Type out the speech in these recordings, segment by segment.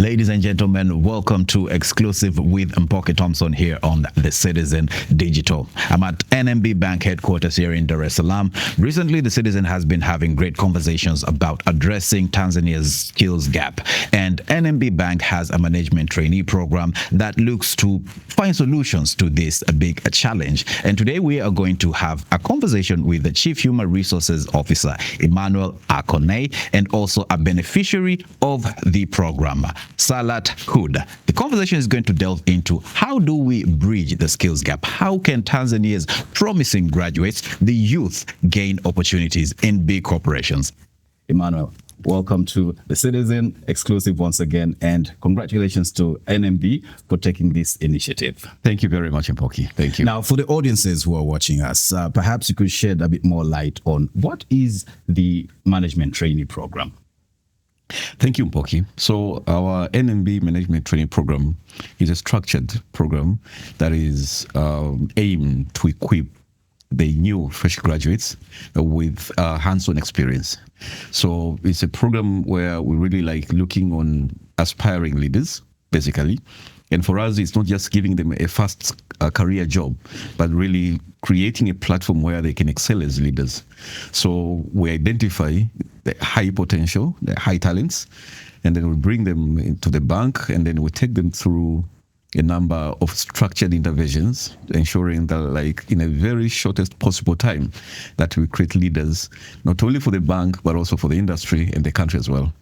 Ladies and gentlemen, welcome to Exclusive with Mpoke Thompson here on The Citizen Digital. I'm at NMB Bank headquarters here in Dar es Salaam. Recently, The Citizen has been having great conversations about addressing Tanzania's skills gap. And NMB Bank has a management trainee program that looks to find solutions to this big challenge. And today we are going to have a conversation with the Chief Human Resources Officer, Emmanuel Akone, and also a beneficiary of the program, Salat Hood. The conversation is going to delve into how do we bridge the skills gap? How can Tanzania's promising graduates, the youth, gain opportunities in big corporations? Emmanuel, welcome to The Citizen Exclusive once again, and congratulations to NMB for taking this initiative. Thank you very much, Mpoke. Thank you. Now, for the audiences who are watching us, perhaps you could shed a bit more light on what is the Management Trainee Programme? Thank you, Mpoke. So our NMB Management Training Program is a structured program that is aimed to equip the new fresh graduates with hands-on experience. So it's a program where we really like looking on aspiring leaders, basically. And for us, it's not just giving them a fast career job, but really creating a platform where they can excel as leaders. So we identify the high potential, the high talents, and then we bring them into the bank, and then we take them through a number of structured interventions, ensuring that, like, in a very shortest possible time, that we create leaders, not only for the bank, but also for the industry and the country as well.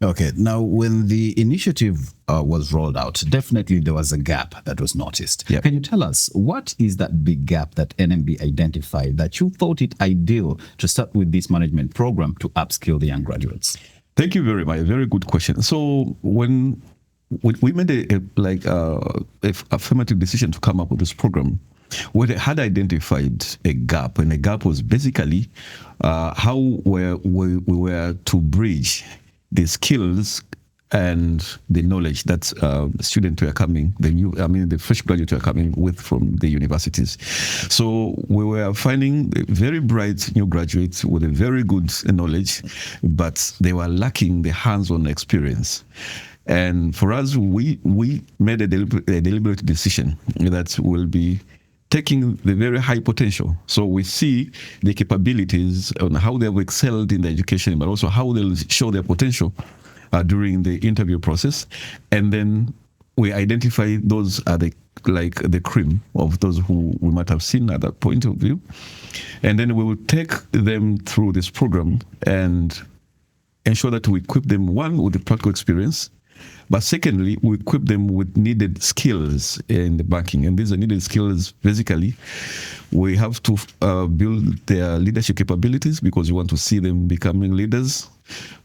Okay, now when the initiative was rolled out, definitely there was a gap that was noticed. Yep. Can you tell us, what is that big gap that NMB identified that you thought it ideal to start with this management program to upskill the young graduates? Thank you very much. Very good question. So when we made a affirmative decision to come up with this program, we had identified a gap, and the gap was basically how we were to bridge the skills and the knowledge that students were coming, the fresh graduates were coming with from the universities. So we were finding very bright new graduates with a very good knowledge, but they were lacking the hands-on experience. And for us, we made a deliberate decision that we'll be taking the very high potential. So we see the capabilities on how they've excelled in the education, but also how they'll show their potential during the interview process. And then we identify those are the cream of those who we might have seen at that point of view. And then we will take them through this program and ensure that we equip them, one, with the practical experience, but secondly, we equip them with needed skills in the banking. And these are needed skills, basically. We have to build their leadership capabilities because we want to see them becoming leaders.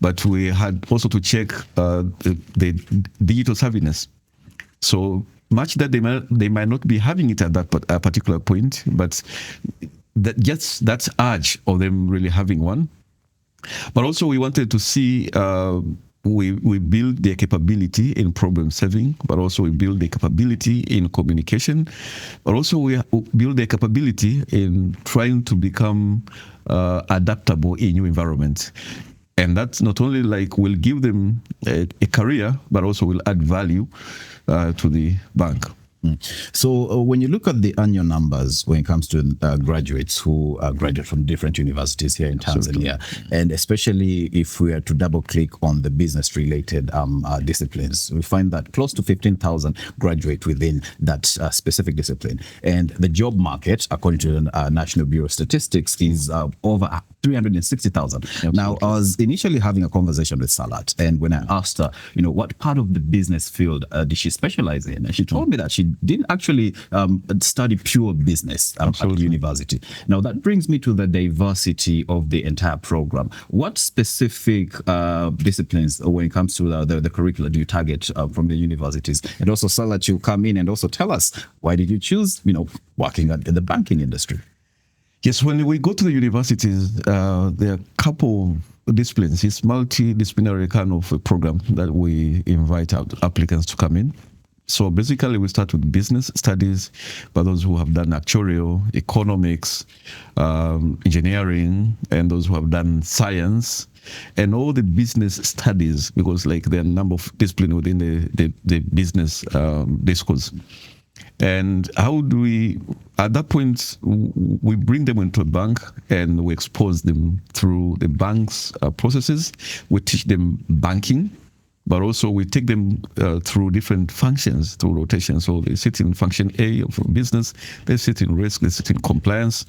But we had also to check the digital savviness. So much that they might not be having it at that particular point, but that's urge of them really having one. But also we wanted to see we build their capability in problem solving, but also we build their capability in communication, but also we build their capability in trying to become adaptable in new environments. And that's not only will give them a career, but also will add value to the bank. So when you look at the annual numbers when it comes to graduates who graduate from different universities here in Tanzania, absolutely, and especially if we are to double click on the business related disciplines, we find that close to 15,000 graduate within that specific discipline. And the job market, according to the National Bureau of Statistics, is over 360,000. Now, I was initially having a conversation with Salat, and when I asked her, what part of the business field did she specialize in? And she told me that she didn't actually study pure business at university. Now, that brings me to the diversity of the entire program. What specific disciplines, when it comes to the curricula, do you target from the universities? And also, Salat, you come in and also tell us, why did you choose, working in the banking industry? Yes, when we go to the universities, there are a couple of disciplines. It's multidisciplinary kind of a program that we invite out applicants to come in. So basically, we start with business studies, but those who have done actuarial, economics, engineering, and those who have done science, and all the business studies, because like there are a number of disciplines within the business discourse. And how do we, at that point, we bring them into a bank and we expose them through the bank's processes. We teach them banking, but also we take them through different functions, through rotation. So they sit in function A of business, they sit in risk, they sit in compliance.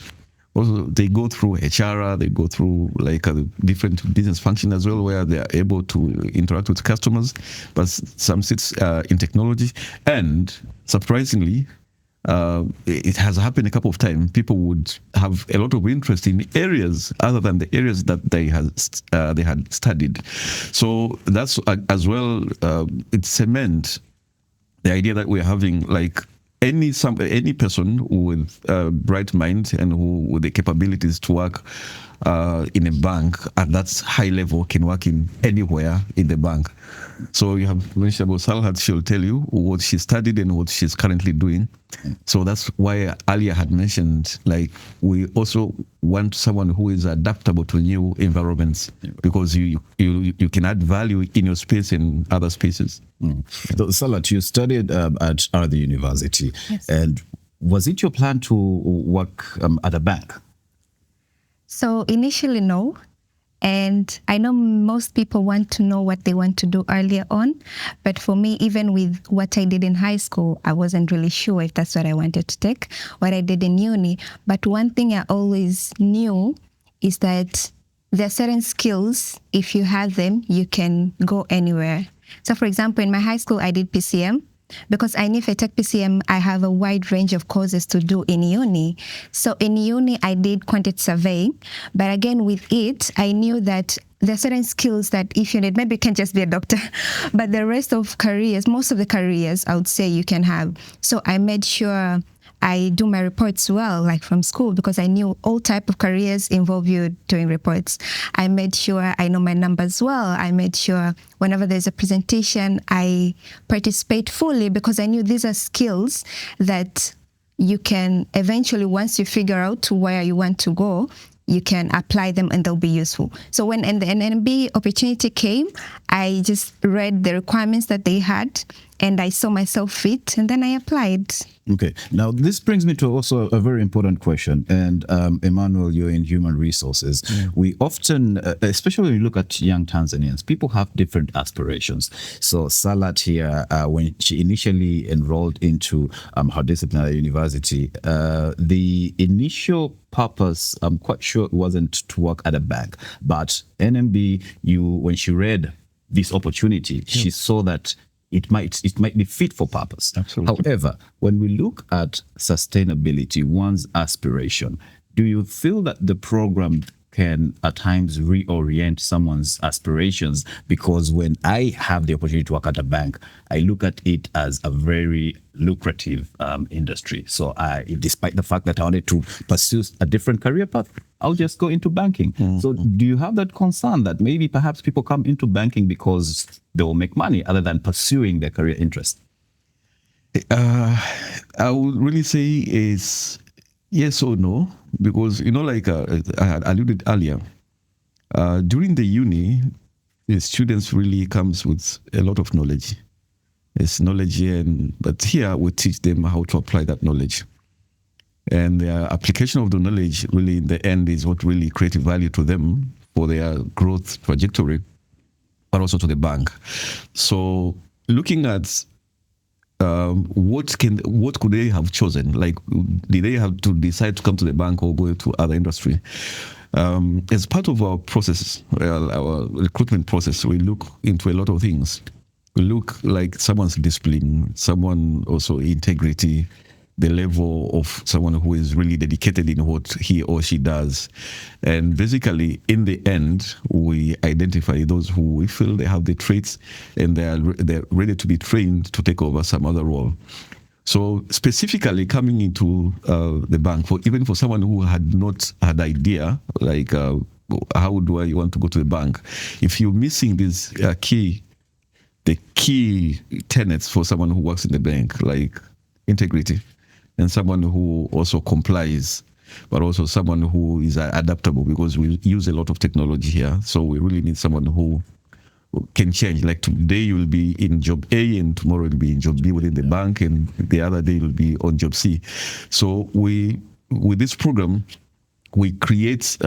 Also, they go through HR, they go through like a different business function as well, where they are able to interact with customers, but some sits in technology. And surprisingly, it has happened a couple of times. People would have a lot of interest in areas other than the areas that they had studied. So that's as well, it cements the idea that we're having like any person with a bright mind and who with the capabilities to work in a bank at that high level can work in anywhere in the bank. So you have mentioned about Salhat. She'll tell you what she studied and what she's currently doing. So that's why Alia had mentioned, like, we also want someone who is adaptable to new environments, because you can add value in your space and other spaces. So, Salhat, you studied at the university. Yes. And was it your plan to work at a bank? So initially, no. And I know most people want to know what they want to do earlier on. But for me, even with what I did in high school, I wasn't really sure if that's what I wanted to take, what I did in uni. But one thing I always knew is that there are certain skills, if you have them, you can go anywhere. So for example, in my high school, I did PCM. Because I knew if I take PCM, I have a wide range of courses to do in uni. So in uni, I did quantity surveying. But again, with it, I knew that there are certain skills that if you need, maybe you can just be a doctor. But the rest of careers, most of the careers, I would say you can have. So I made sure I do my reports well, like from school, because I knew all type of careers involve you doing reports. I made sure I know my numbers well. I made sure whenever there's a presentation, I participate fully, because I knew these are skills that you can eventually, once you figure out where you want to go, you can apply them and they'll be useful. So when the NMB opportunity came, I just read the requirements that they had and I saw myself fit, and then I applied. Okay. Now, this brings me to also a very important question. And Emmanuel, you're in human resources. Yeah. We often, especially when you look at young Tanzanians, people have different aspirations. So Salat here, when she initially enrolled into her discipline at university, the initial purpose, I'm quite sure it wasn't to work at a bank. But NMB, when she read this opportunity, she saw that it might be fit for purpose. Absolutely. However, when we look at sustainability, one's aspiration, do you feel that the program can at times reorient someone's aspirations? Because when I have the opportunity to work at a bank, I look at it as a very lucrative industry. So despite the fact that I wanted to pursue a different career path, I'll just go into banking. Mm-hmm. So do you have that concern that maybe perhaps people come into banking because they will make money other than pursuing their career interest? I would really say is yes or no, because, like I had alluded earlier, during the uni, the students really comes with a lot of knowledge. It's knowledge here, but here we teach them how to apply that knowledge. And the application of the knowledge really in the end is what really creates value to them for their growth trajectory, but also to the bank. So looking at what could they have chosen? Like, did they have to decide to come to the bank or go to other industry? As part of our process, our recruitment process, we look into a lot of things. We look like someone's discipline, someone also integrity, the level of someone who is really dedicated in what he or she does. And basically, in the end, we identify those who we feel they have the traits and they're ready to be trained to take over some other role. So specifically coming into the bank, even for someone who had not had idea, like how do I want to go to the bank? If you're missing these the key tenets for someone who works in the bank, like integrity, and someone who also complies, but also someone who is adaptable, because we use a lot of technology here. So we really need someone who can change. Like today you will be in job A and tomorrow you'll be in job B within the bank, and the other day you'll be on job C. So with this program, we create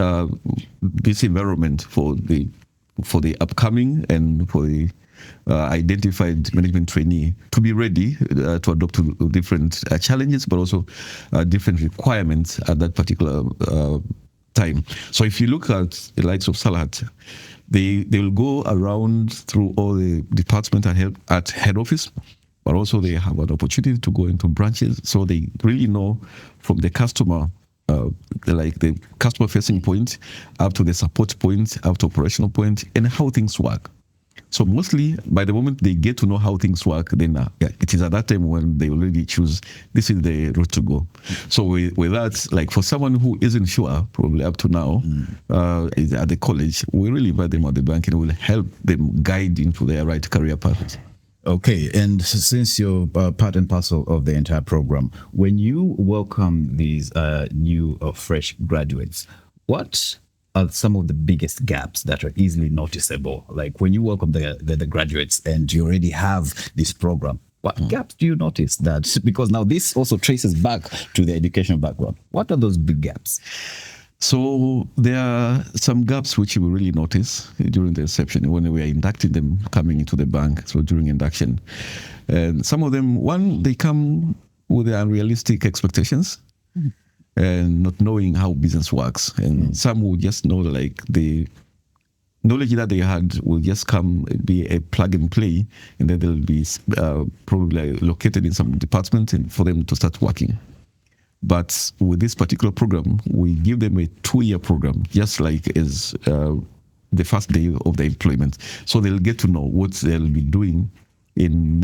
this environment for the upcoming and for the identified management trainee to be ready to adopt to different challenges, but also different requirements at that particular time. So if you look at the likes of Salat, they will go around through all the departments at head office, but also they have an opportunity to go into branches, so they really know from the customer, like the customer facing point up to the support point, up to operational point, and how things work. So mostly by the moment they get to know how things work, then it is at that time when they already choose this is the route to go. So with that, like for someone who isn't sure, probably up to now, is at the college, we really invite them at the bank and will help them guide into their right career path. Okay, and since you're part and parcel of the entire program, when you welcome these new fresh graduates, what are some of the biggest gaps that are easily noticeable? Like when you welcome the graduates and you already have this program, what gaps do you notice that, because now this also traces back to the educational background, what are those big gaps? So there are some gaps which we really notice during the reception when we are inducting them coming into the bank. So during induction, and some of them, one, they come with unrealistic expectations and not knowing how business works. And some will just know like the knowledge that they had will just come be a plug and play, and then they'll be probably located in some department and for them to start working. But with this particular program, we give them a 2-year program, just like as the first day of the employment. So they'll get to know what they'll be doing in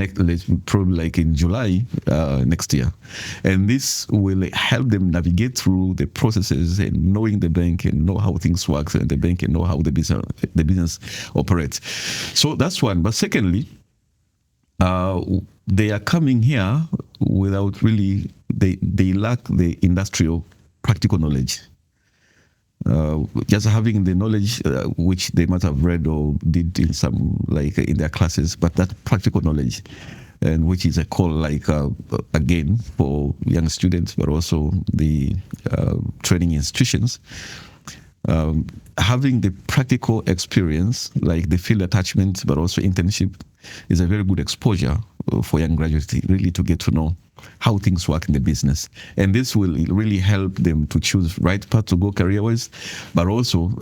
probably like in July next year. And this will help them navigate through the processes and knowing the bank and know how things work and the bank and know how the business operates. So that's one. But secondly, they are coming here without really, they lack the industrial practical knowledge. Just having the knowledge which they might have read or did in some, like in their classes, but that practical knowledge, and which is a call like again for young students, but also the training institutions. Having the practical experience, like the field attachment, but also internship, is a very good exposure for young graduates really to get to know how things work in the business. And this will really help them to choose right path to go career-wise, but also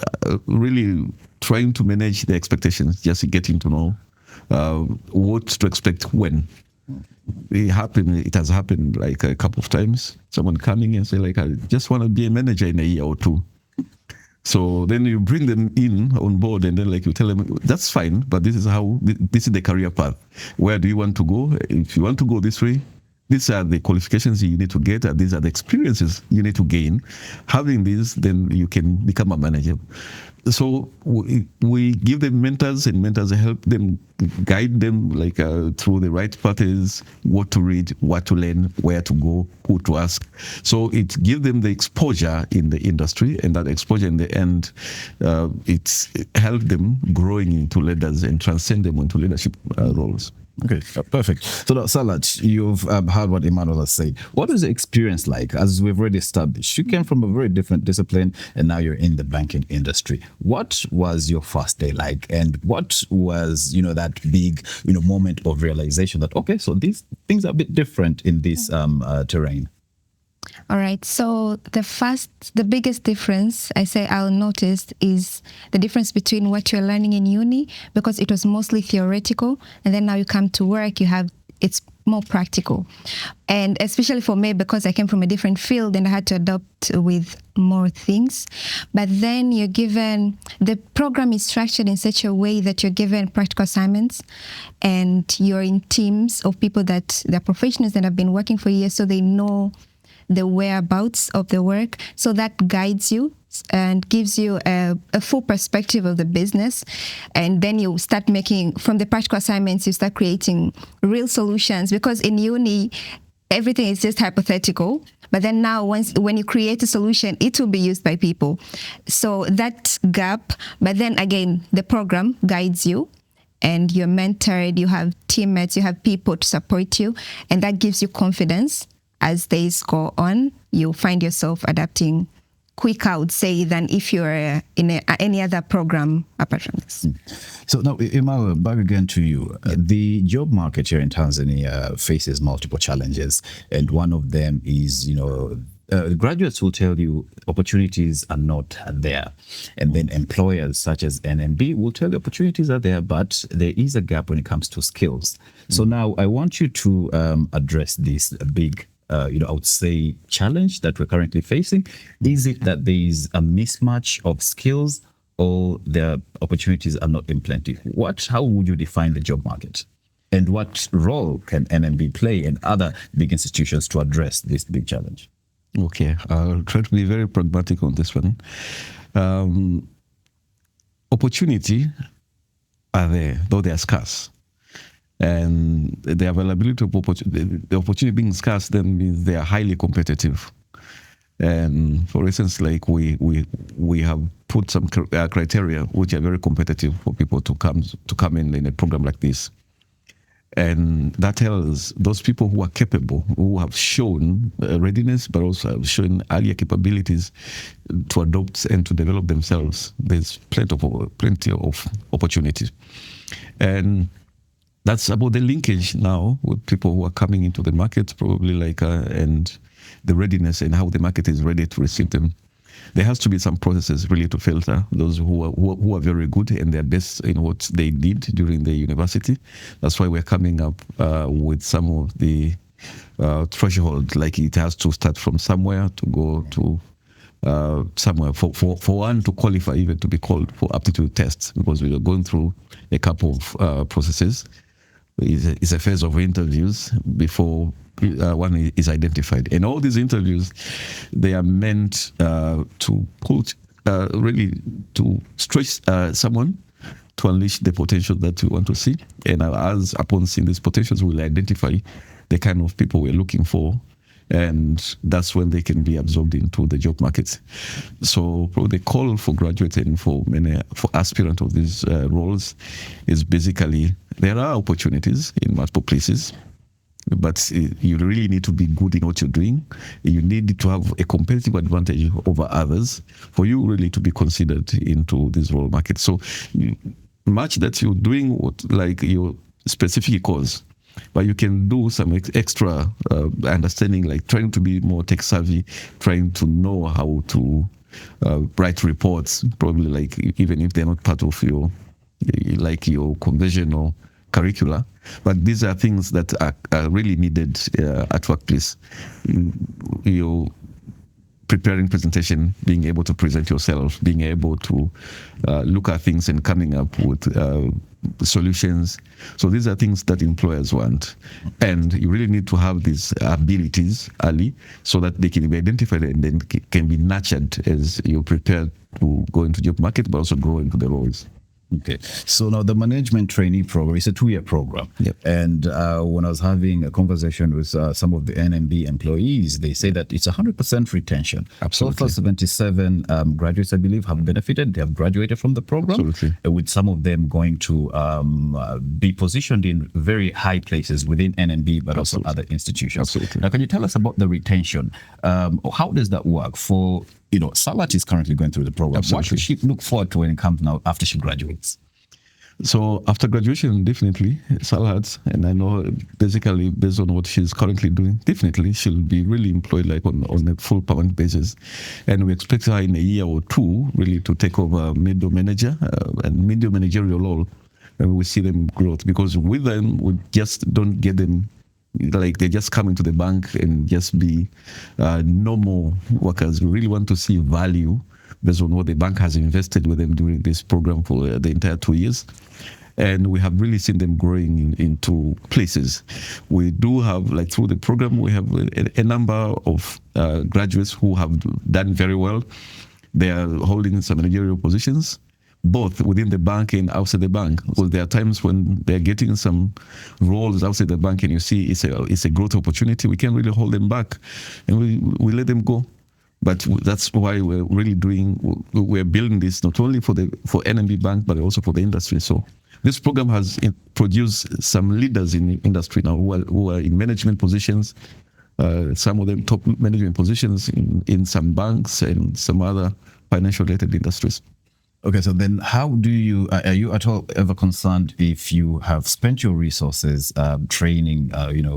really trying to manage the expectations, just getting to know what to expect when. It has happened like a couple of times. Someone coming and say like, I just want to be a manager in a year or two. So then you bring them in on board, and then like you tell them, that's fine, but this is the career path. Where do you want to go? If you want to go this way, these are the qualifications you need to get, and these are the experiences you need to gain. Having these, then you can become a manager. So we give them mentors, and mentors help them, guide them like through the right paths, what to read, what to learn, where to go, who to ask. So it gives them the exposure in the industry, and that exposure in the end, it helps them growing into leaders and transcend them into leadership roles. Okay, perfect. So, Salat, you've heard what Emmanuel has said. What was the experience like? As we've already established, you came from a very different discipline, and now you're in the banking industry. What was your first day like, and what was, that big, moment of realization that, okay, so these things are a bit different in this terrain? All right. So the biggest difference I'll notice is the difference between what you're learning in uni, because it was mostly theoretical, and then now you come to work, it's more practical. And especially for me, because I came from a different field and I had to adapt with more things. But then the program is structured in such a way that you're given practical assignments, and you're in teams of people that they're professionals that have been working for years, so they know the whereabouts of the work. So that guides you and gives you a full perspective of the business. And then you start making, from the practical assignments, you start creating real solutions, because in uni, everything is just hypothetical. But then now, when you create a solution, it will be used by people. So that gap, but then again, the program guides you and you're mentored, you have teammates, you have people to support you. And that gives you confidence as days go on. You find yourself adapting quicker, I would say, than if you're in any other program apart from this. So now, Imawa, back again to you. The job market here in Tanzania faces multiple challenges, and one of them is, graduates will tell you opportunities are not there, and then employers such as NMB will tell you opportunities are there, but there is a gap when it comes to skills. So now I want you to address this big I would say challenge that we're currently facing. Is it that there is a mismatch of skills, or the opportunities are not in plenty? How would you define the job market? And what role can NMB play and other big institutions to address this big challenge? Okay, I'll try to be very pragmatic on this one. Opportunity are there, though they are scarce. And the availability of the opportunity being scarce then means they are highly competitive. And for instance, like we have put some criteria which are very competitive for people to come in a program like this. And that tells those people who are capable, who have shown readiness, but also have shown earlier capabilities to adopt and to develop themselves. There's plenty of opportunities. And that's about the linkage now with people who are coming into the market, probably and the readiness and how the market is ready to receive them. There has to be some processes really to filter those who are very good and they're best in what they did during the university. That's why we're coming up with some of the threshold, like it has to start from somewhere to go to somewhere for one to qualify even to be called for aptitude tests, because we are going through a couple of processes. It's a phase of interviews before one is identified. And all these interviews, they are meant to put, really to stretch someone to unleash the potential that we want to see. And as upon seeing these potentials, we'll identify the kind of people we're looking for. And that's when they can be absorbed into the job market. So the call for graduates and for aspirants of these roles is basically there are opportunities in multiple places, but you really need to be good in what you're doing. You need to have a competitive advantage over others for you really to be considered into this role market. So much that you're doing like your specific cause, but you can do some extra understanding, like trying to be more tech savvy, trying to know how to write reports, probably like even if they're not part of your conventional curricula. But these are things that are really needed at workplace. You're preparing presentation, being able to present yourself, being able to look at things and coming up with solutions. So these are things that employers want. And you really need to have these abilities early so that they can be identified and then can be nurtured as you prepare to go into the job market, but also grow into the roles. Okay, so now the Management Trainee Program is a 2-year program. Yep. And when I was having a conversation with some of the NMB employees, they say that it's 100% retention. Absolutely. So far, 77 graduates, I believe, have benefited. They have graduated from the program. Absolutely. With some of them going to be positioned in very high places within NMB, but also other institutions. Absolutely. Now, can you tell us about the retention? How does that work for... Salat is currently going through the program. Absolutely. What should she look forward to when it comes now after she graduates? So after graduation, definitely, Salat, and I know basically based on what she's currently doing, definitely she'll be really employed like on a full permanent basis. And we expect her in a year or two really to take over middle manager and middle managerial role. And we see them growth, because with them, we just don't get them like they just come into the bank and just be normal workers. We really want to see value based on what the bank has invested with them during this program for the entire 2 years. And we have really seen them growing into places. We do have, like through the program, we have a number of graduates who have done very well. They are holding some managerial positions, both within the bank and outside the bank. Because there are times when they're getting some roles outside the bank and you see it's a growth opportunity, we can't really hold them back and we let them go. But that's why we're building this not only for NMB Bank, but also for the industry. So this program has produced some leaders in the industry now who are in management positions, some of them top management positions in some banks and some other financial related industries. Okay, so then are you at all ever concerned if you have spent your resources training,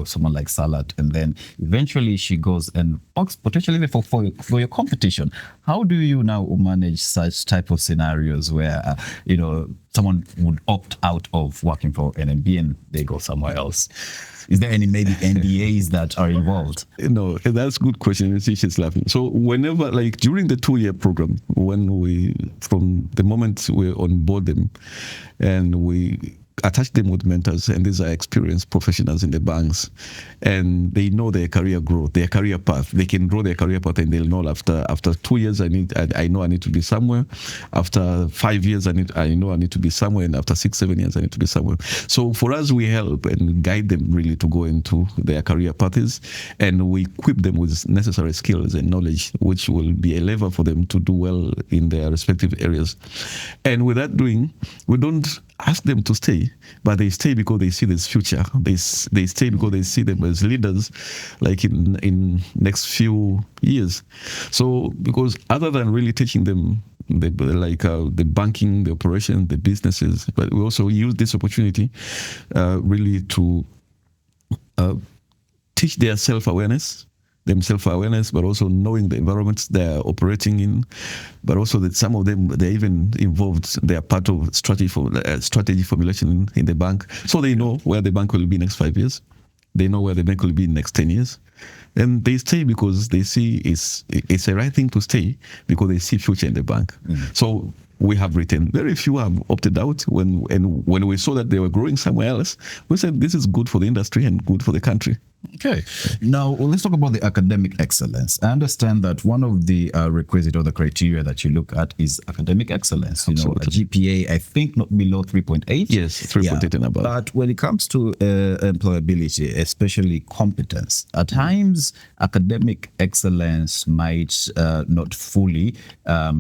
someone like Salat, and then eventually she goes and works potentially for your competition? How do you now manage such type of scenarios where, someone would opt out of working for NMB and they go somewhere else? Is there any maybe NDAs that are involved? No, that's a good question. You see, she's laughing. So whenever, like during the 2-year program, from the moment we onboard them and we attach them with mentors, and these are experienced professionals in the banks, and they know their career growth, their career path. They can grow their career path, and they'll know after 2 years I know I need to be somewhere. After 5 years I know I need to be somewhere, and after 6-7 years I need to be somewhere. So for us, we help and guide them really to go into their career paths, and we equip them with necessary skills and knowledge, which will be a lever for them to do well in their respective areas. And with that doing, we don't ask them to stay, but they stay because they see this future. They stay because they see them as leaders, like in next few years. So because other than really teaching them the banking, the operation, the businesses, but we also use this opportunity really to teach their self-awareness, but also knowing the environments they're operating in, but also that some of them, they're even involved, they're part of strategy formulation in the bank. So they know where the bank will be next 5 years. They know where the bank will be next 10 years. And they stay because they see it's the right thing to stay because they see future in the bank. Mm-hmm. So we have retained. Very few have opted out. When we saw that they were growing somewhere else, we said this is good for the industry and good for the country. Okay. Now, let's talk about the academic excellence. I understand that one of the requisite or the criteria that you look at is academic excellence. Absolutely. A GPA, I think, not below 3.8. Yes, 3.8 and above. But when it comes to employability, especially competence, at times academic excellence might not fully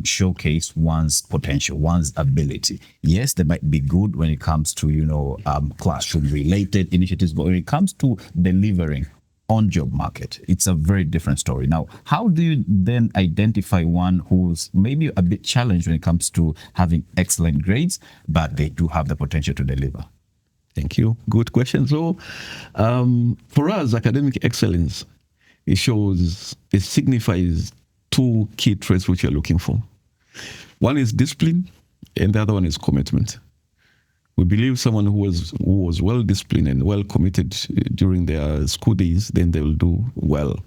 showcase one's potential, one's ability. Yes, they might be good when it comes to, classroom-related initiatives, but when it comes to delivering on job market, it's a very different story. Now, how do you then identify one who's maybe a bit challenged when it comes to having excellent grades, but they do have the potential to deliver? Thank you. Good question. So, for us, academic excellence, it signifies 2 key traits which you're looking for. One is discipline, and the other one is commitment. We believe someone who was well disciplined and well committed during their school days, then they will do well.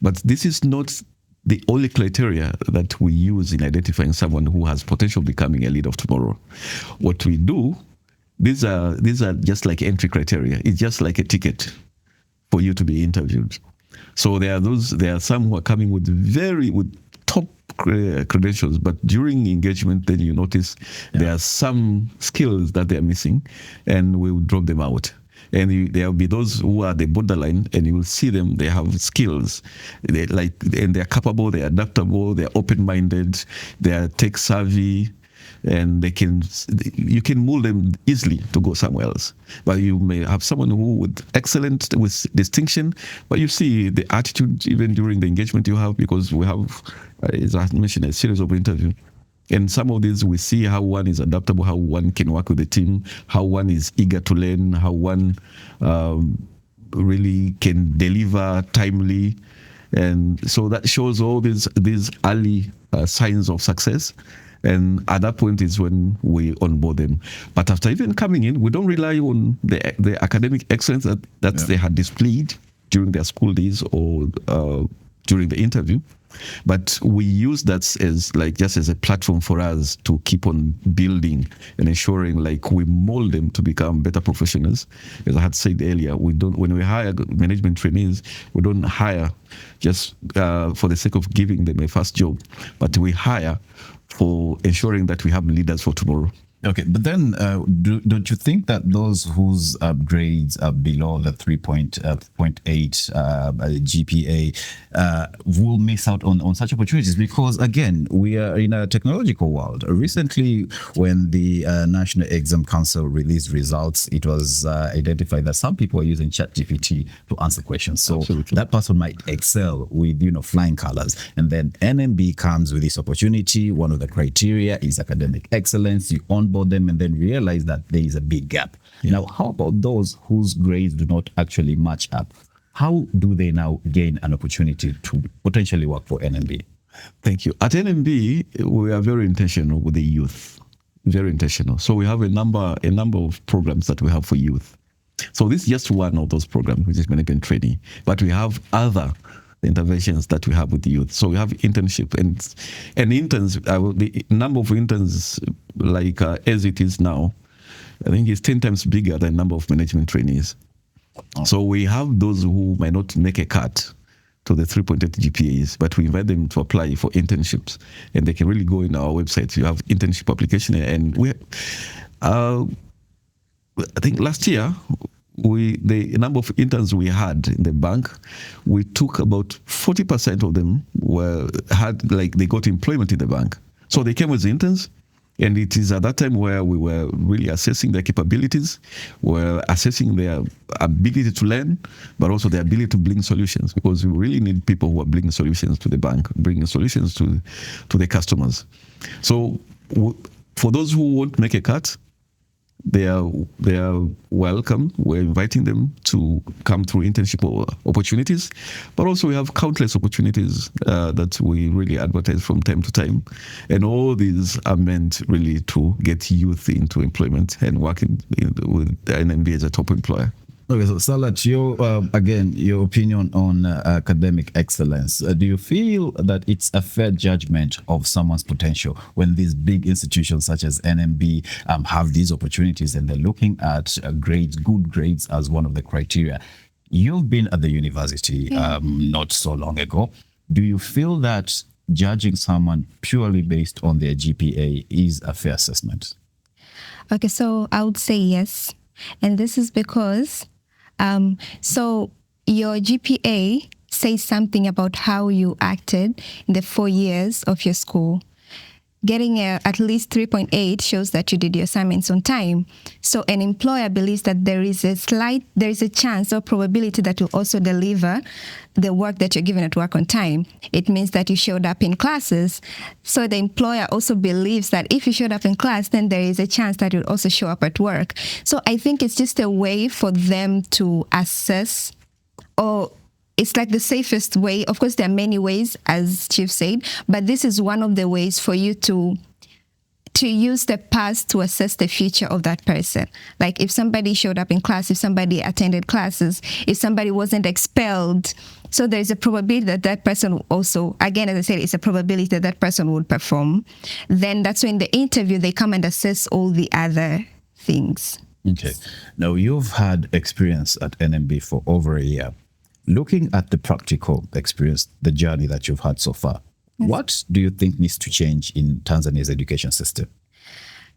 But this is not the only criteria that we use in identifying someone who has potential becoming a leader of tomorrow. What we do, these are just like entry criteria. It's just like a ticket for you to be interviewed. So there are some who are coming with top credentials, but during engagement, then you notice there are some skills that they're missing, and we will drop them out. And there will be those who are the borderline, and you will see them, they have skills, and they're capable, they're adaptable, they're open-minded, they're tech savvy, and you can mold them easily to go somewhere else. But you may have someone who with distinction, but you see the attitude even during the engagement you have, because we have, as I mentioned, a series of interviews. And some of these, we see how one is adaptable, how one can work with the team, how one is eager to learn, how one really can deliver timely. And so that shows all these early signs of success. And at that point is when we onboard them. But after even coming in, we don't rely on the academic excellence that they had displayed during their school days or during the interview. But we use that as just as a platform for us to keep on building and ensuring we mold them to become better professionals. As I had said earlier, when we hire management trainees, we don't hire just for the sake of giving them a first job, but we hire for ensuring that we have leaders for tomorrow. Okay, but then don't you think that those whose grades are below the 3.8 GPA will miss out on such opportunities? Because again, we are in a technological world. Recently, when the National Exam Council released results, it was identified that some people are using ChatGPT to answer questions. So Absolutely. that person might excel with flying colors, and then NMB comes with this opportunity. One of the criteria is academic excellence. You onboard them and then realize that there is a big gap. Now, how about those whose grades do not actually match up? How do they now gain an opportunity to potentially work for NMB? Thank you. At NMB, we are very intentional with the youth. Very intentional. So we have a number of programs that we have for youth. So this is just one of those programs, which is Management Trainee. But we have other interventions that we have with the youth. So we have internship and interns. The number of interns, like as it is now, I think it's 10 times bigger than the number of management trainees. Oh. So we have those who might not make a cut to the 3.8 GPAs, but we invite them to apply for internships, and they can really go in our website. You have internship application, and I think last year, the number of interns we had in the bank, we took about 40% of them they got employment in the bank. So they came as interns, and it is at that time where we were really assessing their capabilities, we're assessing their ability to learn, but also their ability to bring solutions, because we really need people who are bringing solutions to the bank, bringing solutions to the customers. So for those who won't make a cut, they are welcome. We're inviting them to come through internship opportunities, but also we have countless opportunities that we really advertise from time to time, and all these are meant really to get youth into employment and working with NMB as a top employer. Okay, so Salat, your opinion on academic excellence. Do you feel that it's a fair judgment of someone's potential when these big institutions such as NMB have these opportunities and they're looking at good grades as one of the criteria? You've been at the university not so long ago. Do you feel that judging someone purely based on their GPA is a fair assessment? Okay, so I would say yes. And this is because so your GPA says something about how you acted in the 4 years of your school. Getting at least 3.8 shows that you did your assignments on time. So an employer believes that there is a chance or probability that you also deliver the work that you're given at work on time. It means that you showed up in classes. So the employer also believes that if you showed up in class, then there is a chance that you'll also show up at work. So I think it's just a way for them to assess, or it's like the safest way. Of course, there are many ways, as Chief said, but this is one of the ways for you to use the past to assess the future of that person. Like if somebody showed up in class, if somebody attended classes, if somebody wasn't expelled. So there's a probability that that person will also, again, as I said, it's a probability that that person would perform. Then that's when in the interview, they come and assess all the other things. Okay. Now, you've had experience at NMB for over a year. Looking at the practical experience, the journey that you've had so far, what do you think needs to change in Tanzania's education system?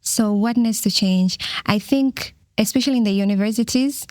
So what needs to change? I think, especially in the universities,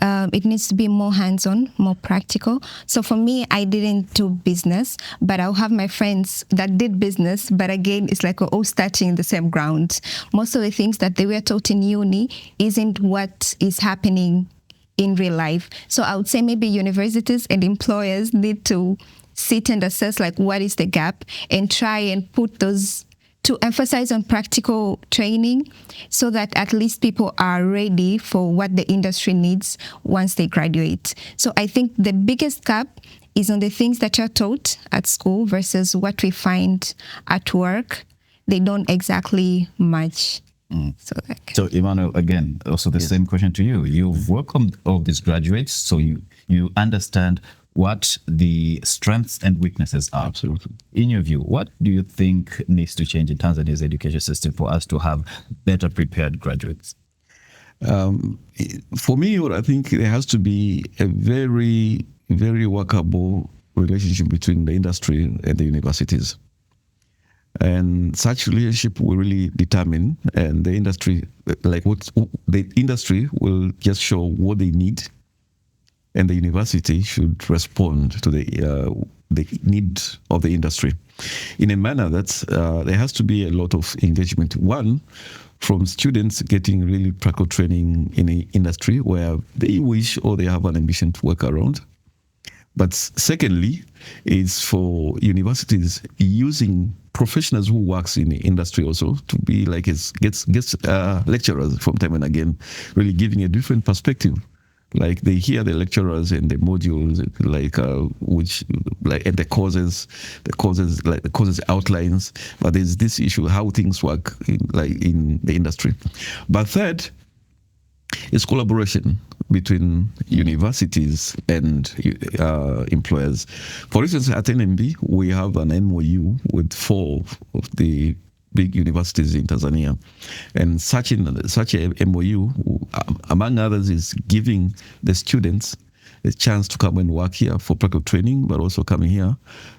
it needs to be more hands-on, more practical. So for me, I didn't do business, but I'll have my friends that did business. But again, it's like we're all starting in the same ground. Most of the things that they were taught in uni isn't what is happening in real life. So I would say maybe universities and employers need to sit and assess like what is the gap and try and put those to emphasize on practical training so that at least people are ready for what the industry needs once they graduate. So I think the biggest gap is on the things that are taught at school versus what we find at work. They don't exactly match. So Emmanuel, again, also the same question to you. You've welcomed all these graduates, so you understand what the strengths and weaknesses are. Absolutely. In your view, what do you think needs to change in Tanzania's education system for us to have better prepared graduates? For me, I think there has to be a very, very workable relationship between the industry and the universities. And such relationship will really determine, and the industry, like what the industry will just show what they need, and the university should respond to the need of the industry in a manner that there has to be a lot of engagement. One, from students getting really practical training in the industry where they wish or they have an ambition to work around. But secondly, is for universities using professionals who works in the industry also to be like gets lecturers from time and again, really giving a different perspective. Like they hear the lecturers and the modules, and the causes outlines. But there's this issue how things work in the industry. But third, is collaboration between universities and employers. For instance, at NMB, we have an MOU with 4 of the big universities in Tanzania. And such a MOU, among others, is giving the students a chance to come and work here for practical training, but also coming here,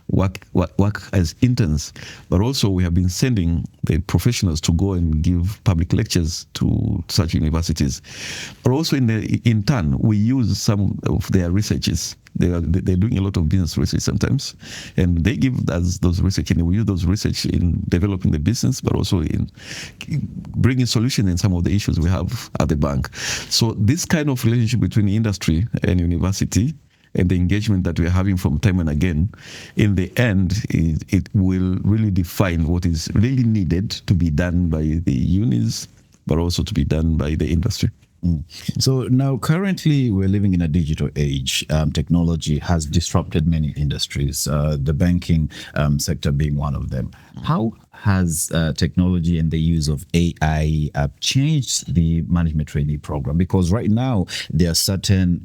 work as interns. But also we have been sending the professionals to go and give public lectures to such universities. But also in turn, we use some of their researches. They're doing a lot of business research sometimes, and they give us those research, and we use those research in developing the business, but also in bringing solutions in some of the issues we have at the bank. So this kind of relationship between industry and university and the engagement that we're having from time and again, in the end, it will really define what is really needed to be done by the unis, but also to be done by the industry. So now currently we're living in a digital age. Technology has disrupted many industries, the banking sector being one of them. How has technology and the use of AI changed the management trainee program? Because right now there are certain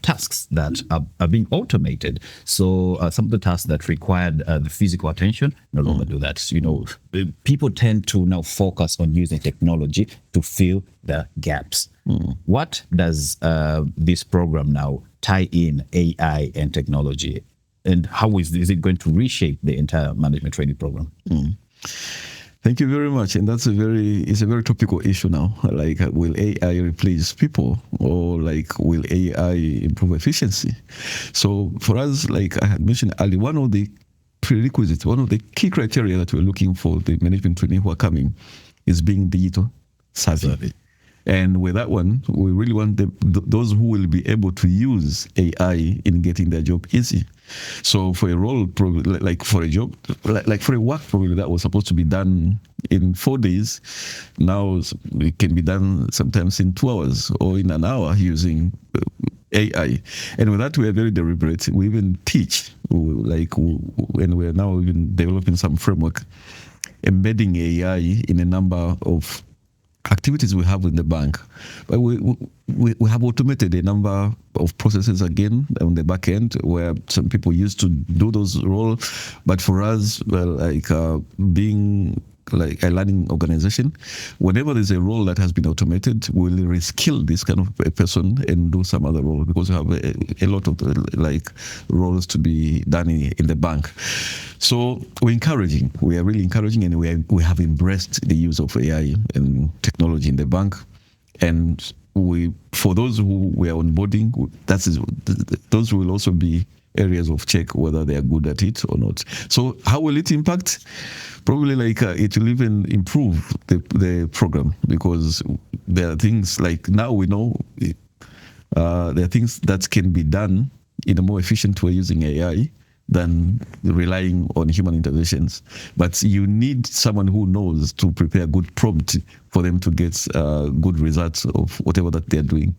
tasks that are being automated. So some of the tasks that required the physical attention no longer do that. You know, people tend to now focus on using technology to fill the gaps. What does this program now tie in AI and technology, and how is it going to reshape the entire management training program? Thank you very much. And it's a very topical issue now. Like, will AI replace people, or like, will AI improve efficiency? So for us, like I had mentioned earlier, one of the prerequisites, one of the key criteria that we're looking for the management trainee who are coming is being digital savvy. And with that one, we really want those who will be able to use AI in getting their job easy. So for a role, probably like for a job, like for a work probably that was supposed to be done in 4 days, now it can be done sometimes in 2 hours or in an hour using AI. And with that, we are very deliberate. We even teach, and we're now even developing some framework, embedding AI in a number of activities we have in the bank. But we have automated a number of processes again on the back end where some people used to do those roles. But for us, being like a learning organization, whenever there's a role that has been automated, we'll reskill this kind of a person and do some other role, because we have a lot of roles to be done in the bank. So we are really encouraging, and we have embraced the use of AI and technology in the bank. And for those who we are onboarding, those will also be areas of check whether they are good at it or not. So how will it impact? Probably it will even improve the program, because there are things like now we know there are things that can be done in a more efficient way using AI than relying on human interventions. But you need someone who knows to prepare good prompt for them to get good results of whatever that they're doing.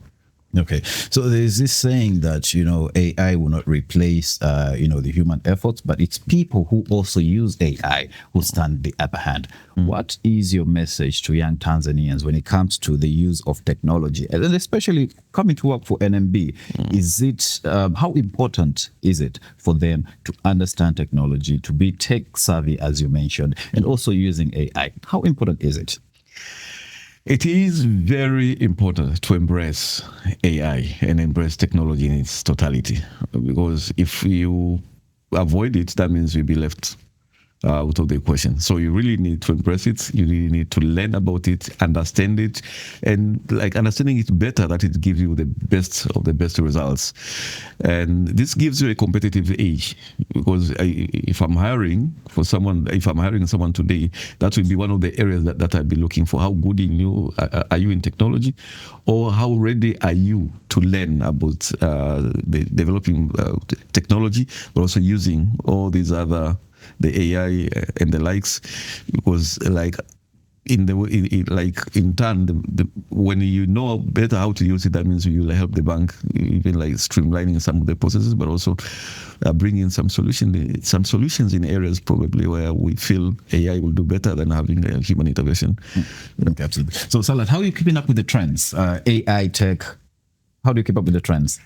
Okay, so there's this saying that, AI will not replace, the human efforts, but it's people who also use AI who stand the upper hand. What is your message to young Tanzanians when it comes to the use of technology, and especially coming to work for NMB? Is it, how important is it for them to understand technology, to be tech savvy, as you mentioned, and also using AI? How important is it? It is very important to embrace AI and embrace technology in its totality, because if you avoid it, that means you'll be left out of the equation. So you really need to embrace it. You really need to learn about it, understand it, and like understanding it better, that it gives you the best of the best results. And this gives you a competitive edge, because if I'm hiring someone today, that will be one of the areas that I'll be looking for. How good are you in technology, or how ready are you to learn about the developing technology, but also using all these other, the AI and the likes, because like in turn, when you know better how to use it, that means you will help the bank, even like streamlining some of the processes, but also bringing some solutions in areas probably where we feel AI will do better than having a human intervention. Okay, absolutely. So Salat, how are you keeping up with the trends? AI, tech, how do you keep up with the trends?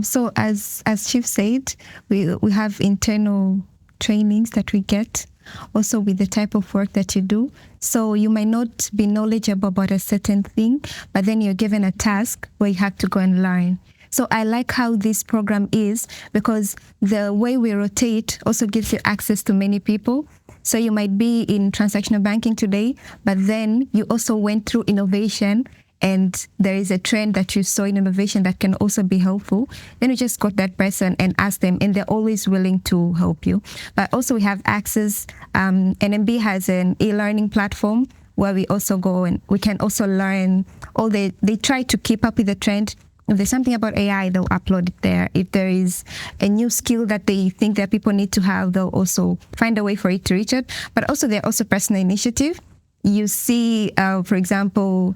So as Chief said, we have internal trainings that we get, also with the type of work that you do. So you might not be knowledgeable about a certain thing, but then you're given a task where you have to go and learn. So I like how this program is, because the way we rotate also gives you access to many people. So you might be in transactional banking today, but then you also went through innovation, and there is a trend that you saw in innovation that can also be helpful. Then you just got that person and ask them, and they're always willing to help you. But also we have access. NMB has an e-learning platform where we also go and we can also learn. They try to keep up with the trend. If there's something about AI, they'll upload it there. If there is a new skill that they think that people need to have, they'll also find a way for it to reach it. But also there are also personal initiative. You see, for example,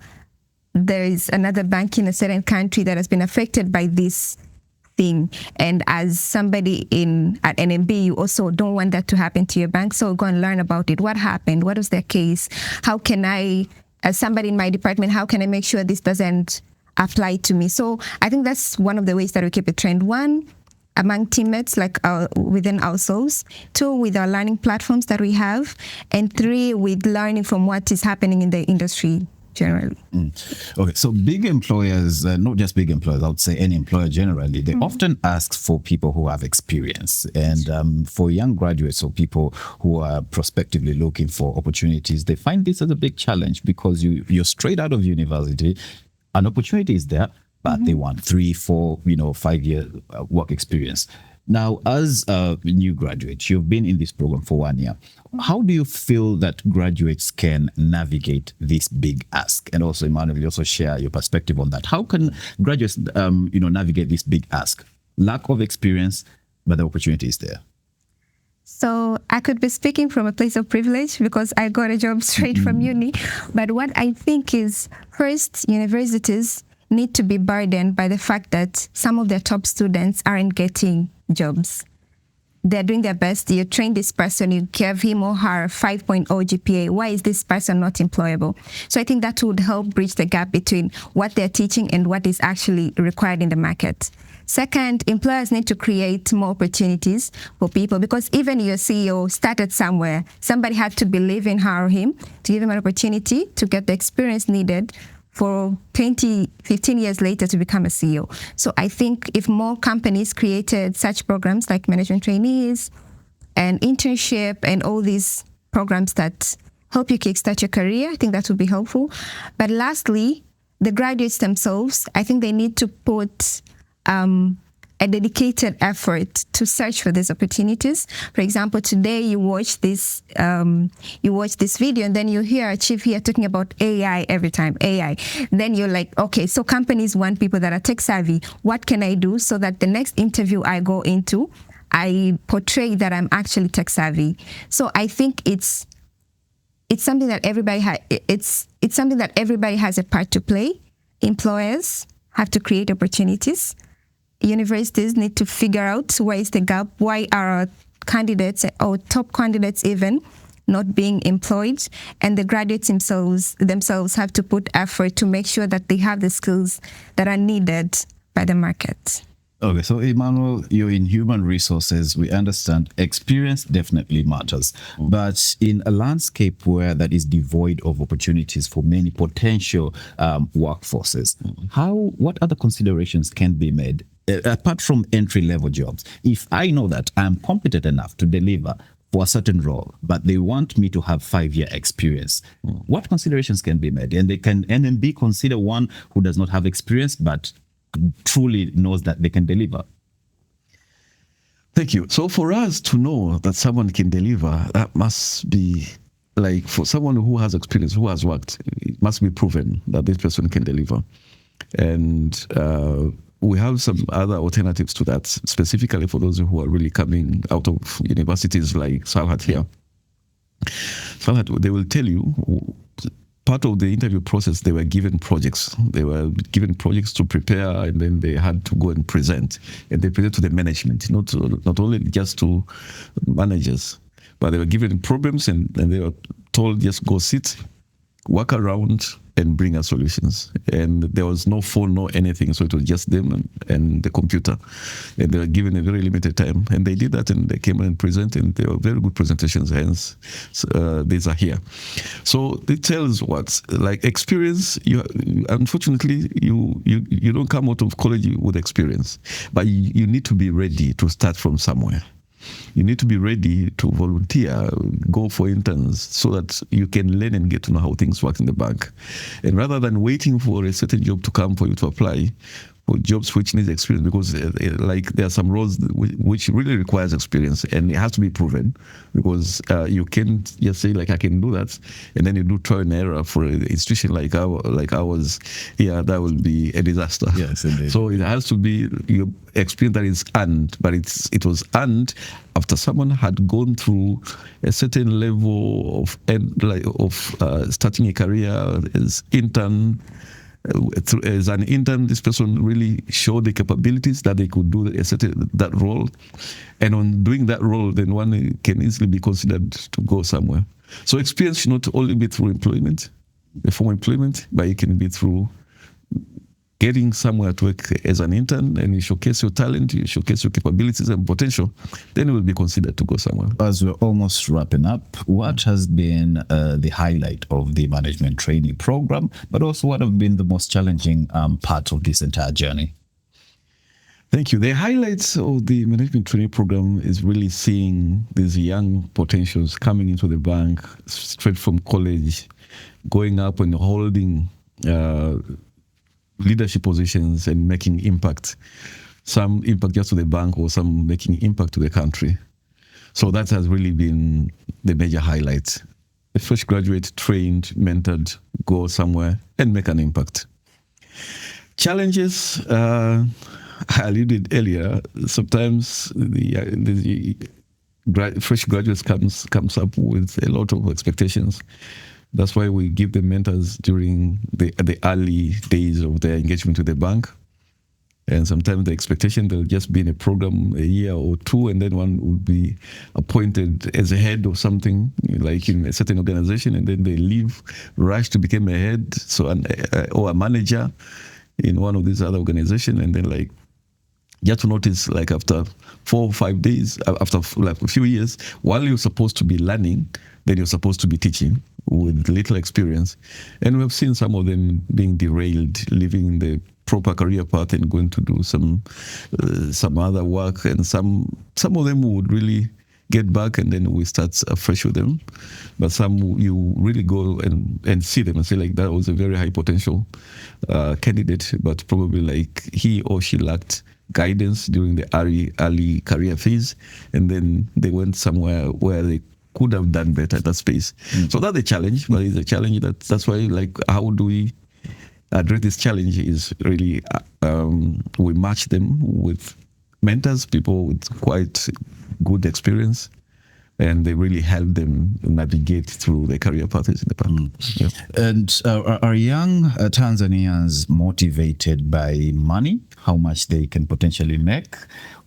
there is another bank in a certain country that has been affected by this thing. And as somebody at NMB, you also don't want that to happen to your bank. So go and learn about it. What happened? What was their case? How can I, as somebody in my department, how can I make sure this doesn't apply to me? So I think that's one of the ways that we keep a trend. One, among teammates, like within ourselves. Two, with our learning platforms that we have. And three, with learning from what is happening in the industry generally. Okay, so big employers, not just big employers, I would say any employer generally, they often ask for people who have experience. And for young graduates or people who are prospectively looking for opportunities, they find this as a big challenge, because you're straight out of university, an opportunity is there, but they want 3, 4, 5 year work experience. Now, as a new graduate, you've been in this program for 1 year. How do you feel that graduates can navigate this big ask? And also, Emmanuel, you also share your perspective on that. How can graduates, navigate this big ask? Lack of experience, but the opportunity is there. So I could be speaking from a place of privilege because I got a job straight from uni. But what I think is, first, universities need to be burdened by the fact that some of their top students aren't getting jobs. They're doing their best. You train this person, you give him or her 5.0 GPA. Why is this person not employable? So I think that would help bridge the gap between what they're teaching and what is actually required in the market. Second, employers need to create more opportunities for people, because even your CEO started somewhere. Somebody had to believe in her or him to give him an opportunity to get the experience needed for 15 years later to become a CEO. So I think if more companies created such programs like management trainees and internship and all these programs that help you kickstart your career, I think that would be helpful. But lastly, the graduates themselves, I think they need to put a dedicated effort to search for these opportunities. For example, today you watch this video, and then you hear a chief here talking about AI every time, AI. Then you're like, okay, so companies want people that are tech savvy. What can I do so that the next interview I go into, I portray that I'm actually tech savvy? So I think it's something that everybody it's something that everybody has a part to play. Employers have to create opportunities. Universities need to figure out where is the gap, why are our candidates or top candidates even not being employed, and the graduates themselves have to put effort to make sure that they have the skills that are needed by the market. Okay, so Emmanuel, you're in human resources. We understand experience definitely matters, but in a landscape where that is devoid of opportunities for many potential workforces, what other considerations can be made apart from entry-level jobs? If I know that I'm competent enough to deliver for a certain role, but they want me to have 5-year experience. What considerations can be made? And they can NMB consider one who does not have experience, but truly knows that they can deliver? Thank you. So for us to know that someone can deliver, that must be like for someone who has experience, who has worked, it must be proven that this person can deliver. And we have some other alternatives to that, specifically for those who are really coming out of universities like Salhat here. Salhat, they will tell you, part of the interview process, they were given projects. They were given projects to prepare, and then they had to go and present. And they present to the management, not only just to managers, but they were given problems, and they were told, just go sit, work around, and bring us solutions. And there was no phone, no anything, so it was just them and the computer. And they were given a very limited time, and they did that, and they came and presented, and they were very good presentations, hence these are here. So it tells what, like experience, unfortunately, you don't come out of college with experience, but you need to be ready to start from somewhere. You need to be ready to volunteer, go for interns, so that you can learn and get to know how things work in the bank. And rather than waiting for a certain job to come for you to apply, for jobs which need experience, because like there are some roles which really requires experience, and it has to be proven, because you can't just say like I can do that, and then you do trial and error for an institution like ours. Yeah, that will be a disaster. Yes, indeed. So it has to be your experience that is earned, but it was earned after someone had gone through a certain level of starting a career as intern. As an intern, this person really showed the capabilities that they could do that role, and on doing that role, then one can easily be considered to go somewhere. So experience should not only be through employment, formal employment, but it can be through getting somewhere to work as an intern, and you showcase your talent, you showcase your capabilities and potential, then you will be considered to go somewhere. As we're almost wrapping up, what has been the highlight of the Management Trainee Program, but also what have been the most challenging part of this entire journey? Thank you. The highlights of the Management Trainee Program is really seeing these young potentials coming into the bank straight from college, going up and holding leadership positions and making impact, some impact just to the bank or some making impact to the country. So that has really been the major highlight. A fresh graduate, trained, mentored, go somewhere and make an impact. Challenges, I alluded earlier, sometimes the fresh graduates comes up with a lot of expectations. That's why we give them mentors during the early days of their engagement with the bank. And sometimes the expectation they'll just be in a program a year or two, and then one would be appointed as a head of something, like in a certain organization, and then they leave, rush to become a head, or a manager in one of these other organizations, and then like just to notice, like after 4 or 5 days, after like a few years, while you're supposed to be learning, then you're supposed to be teaching with little experience. And we've seen some of them being derailed, leaving the proper career path and going to do some other work. And some of them would really get back, and then we start afresh with them. But some you really go and see them and say like that was a very high potential candidate, but probably like he or she lacked guidance during the early career phase, and then they went somewhere where they could have done better at that space. So that's a challenge, but it's a challenge that's why, like, how do we address this challenge is really we match them with mentors, people with quite good experience, and they really help them navigate through their career paths in the bank. Yeah. And are young Tanzanians motivated by money, how much they can potentially make,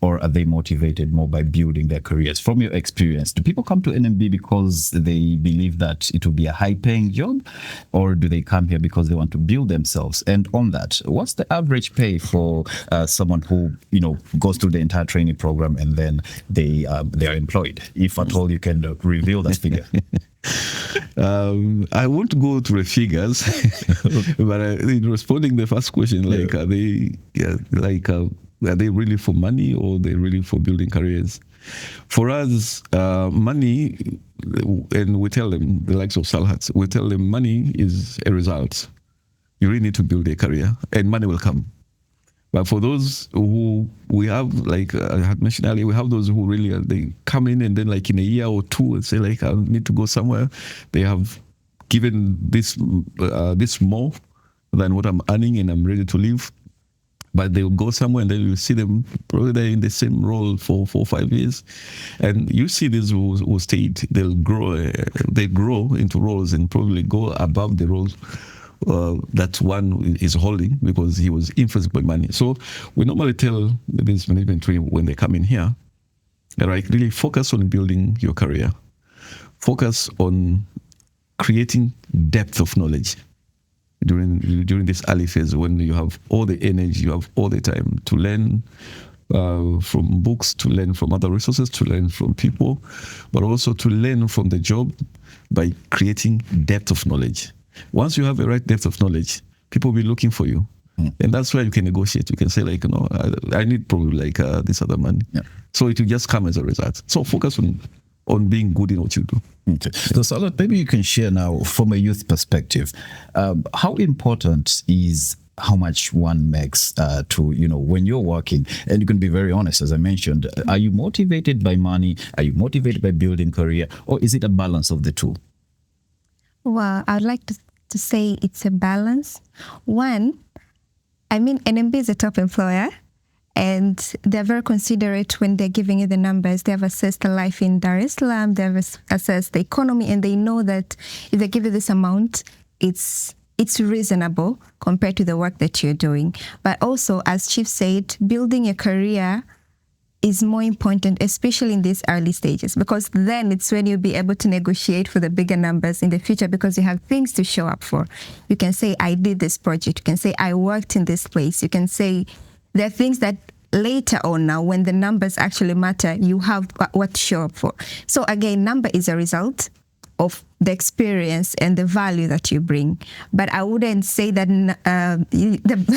or are they motivated more by building their careers? From your experience, do people come to NMB because they believe that it will be a high-paying job, or do they come here because they want to build themselves? And on that, what's the average pay for someone who goes through the entire training program and then they are employed? If at all you can reveal that figure. I won't go to the figures, but in responding to the first question, are they really for money, or are they really for building careers? For us, money, and we tell them, the likes of Salhats, we tell them money is a result. You really need to build a career, and money will come. But for those who we have, like I had mentioned earlier, we have those who really they come in and then like in a year or two and say like I need to go somewhere. They have given this more than what I'm earning and I'm ready to leave. But they will go somewhere and then you see them probably they're in the same role for 4 or 5 years. And you see these who stayed, they'll grow, they grow into roles and probably go above the roles that one is holding because he was influenced by money. So we normally tell these management trainees when they come in here, right, really focus on building your career. Focus on creating depth of knowledge during this early phase when you have all the energy, you have all the time to learn from books, to learn from other resources, to learn from people, but also to learn from the job by creating depth of knowledge. Once you have a right depth of knowledge, people will be looking for you. And that's where you can negotiate. You can say like, no, I need probably like this other money. Yeah. So it will just come as a result. So focus on being good in what you do. Okay. So Salat, maybe you can share now from a youth perspective, how important is how much one makes to, when you're working, and you can be very honest, as I mentioned, are you motivated by money? Are you motivated by building career? Or is it a balance of the two? Well, I'd like to say it's a balance. One, NMB is a top employer and they're very considerate when they're giving you the numbers. They have assessed the life in Dar es Salaam, they have assessed the economy, and they know that if they give you this amount, it's reasonable compared to the work that you're doing. But also, as Chief said, building a career is more important, especially in these early stages, because then it's when you'll be able to negotiate for the bigger numbers in the future because you have things to show up for. You can say, I did this project. You can say, I worked in this place. You can say, there are things that later on now, when the numbers actually matter, you have what to show up for. So again, number is a result of the experience and the value that you bring. But I wouldn't say that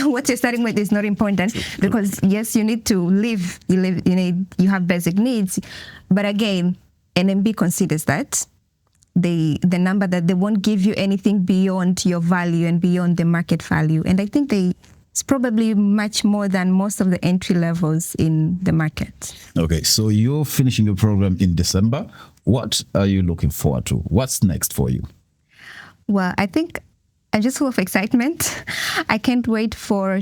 what you're starting with is not important because yes, you need to live. You have basic needs. But again, NMB considers that the number that they won't give you anything beyond your value and beyond the market value. And I think it's probably much more than most of the entry levels in the market. Okay, so you're finishing your program in December. What are you looking forward to? What's next for you? Well, I think I'm just full of excitement. I can't wait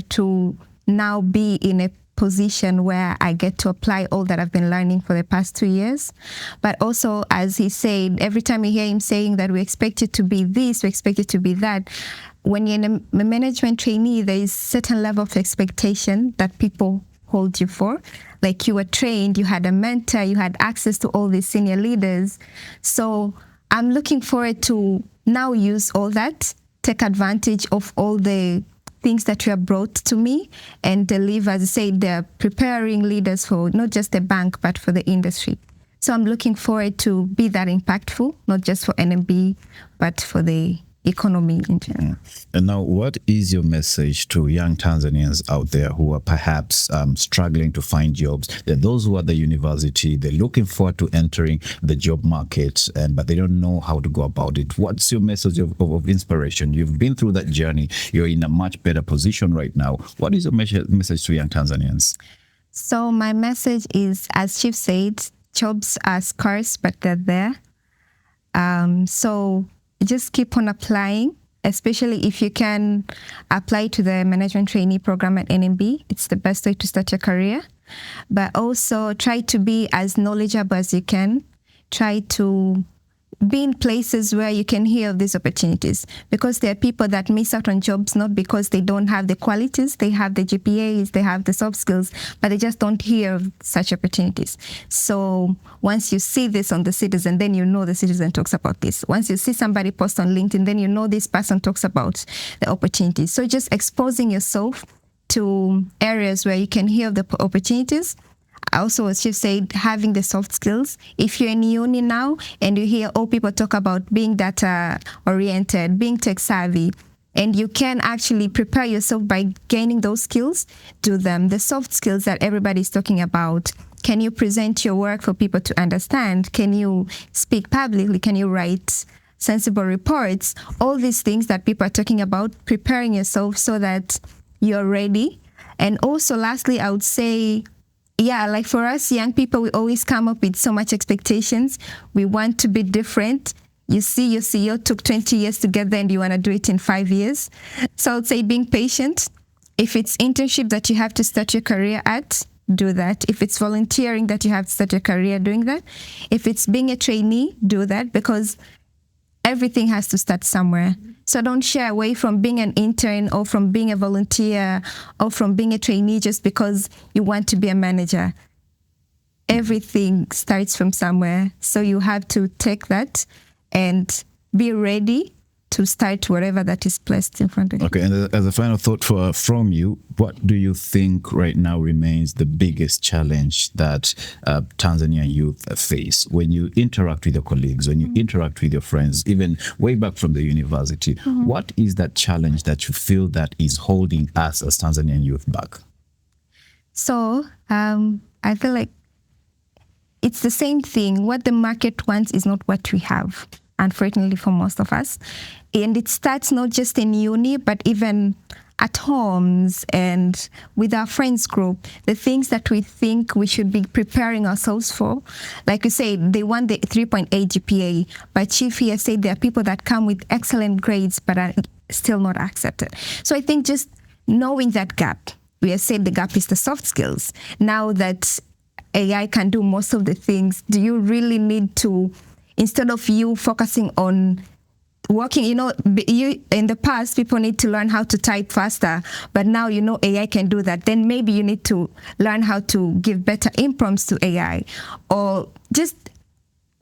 to now be in a position where I get to apply all that I've been learning for the past 2 years. But also, as he said, every time you hear him saying that we expect it to be this, we expect it to be that, when you're in a management trainee, there is a certain level of expectation that people hold you for. Like you were trained, you had a mentor, you had access to all these senior leaders. So I'm looking forward to now use all that, take advantage of all the things that you have brought to me and deliver. As I said, they're preparing leaders for not just the bank, but for the industry. So I'm looking forward to be that impactful, not just for NMB, but for the economy in general. And now, what is your message to young Tanzanians out there who are perhaps struggling to find jobs? There are those who are at the university, they're looking forward to entering the job market, but they don't know how to go about it. What's your message of inspiration? You've been through that journey. You're in a much better position right now. What is your message to young Tanzanians? So my message is, as Chief said, jobs are scarce, but they're there. So just keep on applying, especially if you can apply to the Management Trainee Programme at NMB. It's the best way to start your career. But also try to be as knowledgeable as you can. Try to be in places where you can hear of these opportunities, because there are people that miss out on jobs not because they don't have the qualities, they have the GPAs, they have the soft skills, but they just don't hear of such opportunities. So once you see this on the Citizen, then you know the Citizen talks about this. Once you see somebody post on LinkedIn, then you know this person talks about the opportunities. So just exposing yourself to areas where you can hear of the opportunities. Also, as Chief said, having the soft skills. If you're in uni now and you hear all people talk about being data-oriented, being tech-savvy, and you can actually prepare yourself by gaining those skills, do them. The soft skills that everybody's talking about. Can you present your work for people to understand? Can you speak publicly? Can you write sensible reports? All these things that people are talking about, preparing yourself so that you're ready. And also, lastly, I would say, yeah, like for us young people, we always come up with so much expectations. We want to be different. You see, your CEO took 20 years to get there and you want to do it in 5 years. So I would say being patient. If it's internship that you have to start your career at, do that. If it's volunteering that you have to start your career doing that. If it's being a trainee, do that, because everything has to start somewhere. So don't shy away from being an intern or from being a volunteer or from being a trainee just because you want to be a manager. Everything starts from somewhere. So you have to take that and be ready to start whatever that is placed in front of you. Okay, and as a final thought from you, what do you think right now remains the biggest challenge that Tanzanian youth face when you interact with your colleagues, when you interact with your friends, even way back from the university? What is that challenge that you feel that is holding us as Tanzanian youth back? So I feel like it's the same thing. What the market wants is not what we have, unfortunately, for most of us. And it starts not just in uni, but even at homes and with our friends group, the things that we think we should be preparing ourselves for. Like you say, they want the 3.8 GPA, but Chief here said there are people that come with excellent grades but are still not accepted. So I think just knowing that gap, we have said the gap is the soft skills. Now that AI can do most of the things, do you really need to, instead of you focusing on working, in the past, people need to learn how to type faster, but now AI can do that. Then maybe you need to learn how to give better imprompts to AI, or just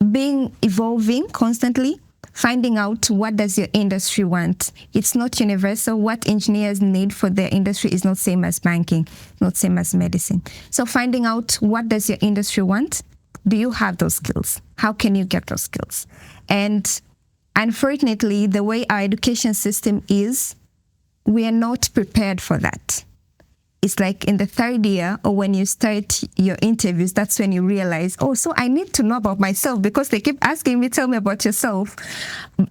evolving constantly, finding out what does your industry want. It's not universal. What engineers need for their industry is not same as banking, not same as medicine. So finding out what does your industry want. Do you have those skills? How can you get those skills? And unfortunately, the way our education system is, we are not prepared for that. It's like in the third year or when you start your interviews, that's when you realize, oh, so I need to know about myself because they keep asking me, tell me about yourself.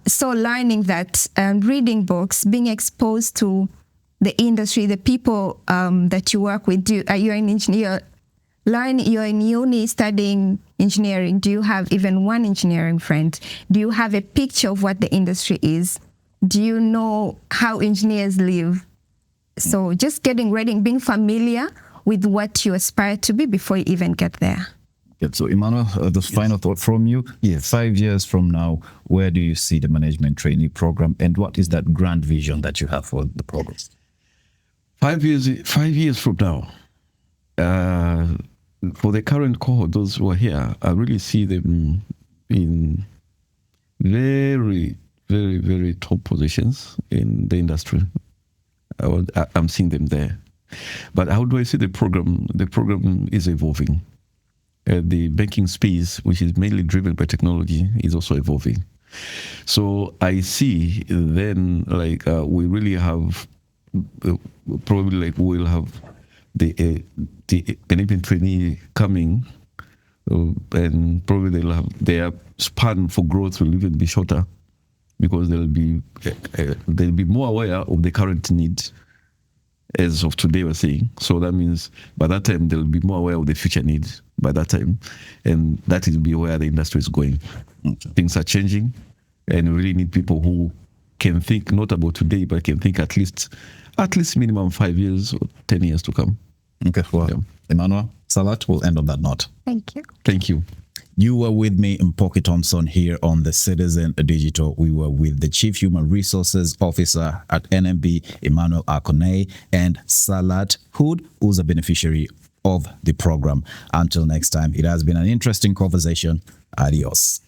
So learning that, reading books, being exposed to the industry, the people that you work with. You're an engineer. You're in uni studying engineering. Do you have even one engineering friend? Do you have a picture of what the industry is? Do you know how engineers live? So just getting ready and being familiar with what you aspire to be before you even get there. Yeah, so Emmanuel, the final thought from you. Yes. 5 years from now, where do you see the Management Trainee Program, and what is that grand vision that you have for the program? 5 years from now, for the current cohort, those who are here, I really see them in very, very, very top positions in the industry. I'm seeing them there. But how do I see the program? The program is evolving. The banking space, which is mainly driven by technology, is also evolving. So I see then we really have probably we'll have the Management Trainee coming, and probably they'll have their span for growth will even be shorter, because they'll be more aware of the current needs as of today, we're saying. So that means by that time they'll be more aware of the future needs by that time, and that will be where the industry is going. Okay. Things are changing, and we really need people who can think not about today, but can think at least minimum 5 years or 10 years to come. Okay, well, yeah. Emmanuel, Salat, we'll end on that note. Thank you. Thank you. You were with me, Mpoki Thompson, here on the Citizen Digital. We were with the Chief Human Resources Officer at NMB, Emmanuel Akone, and Salat Hood, who's a beneficiary of the program. Until next time, it has been an interesting conversation. Adios.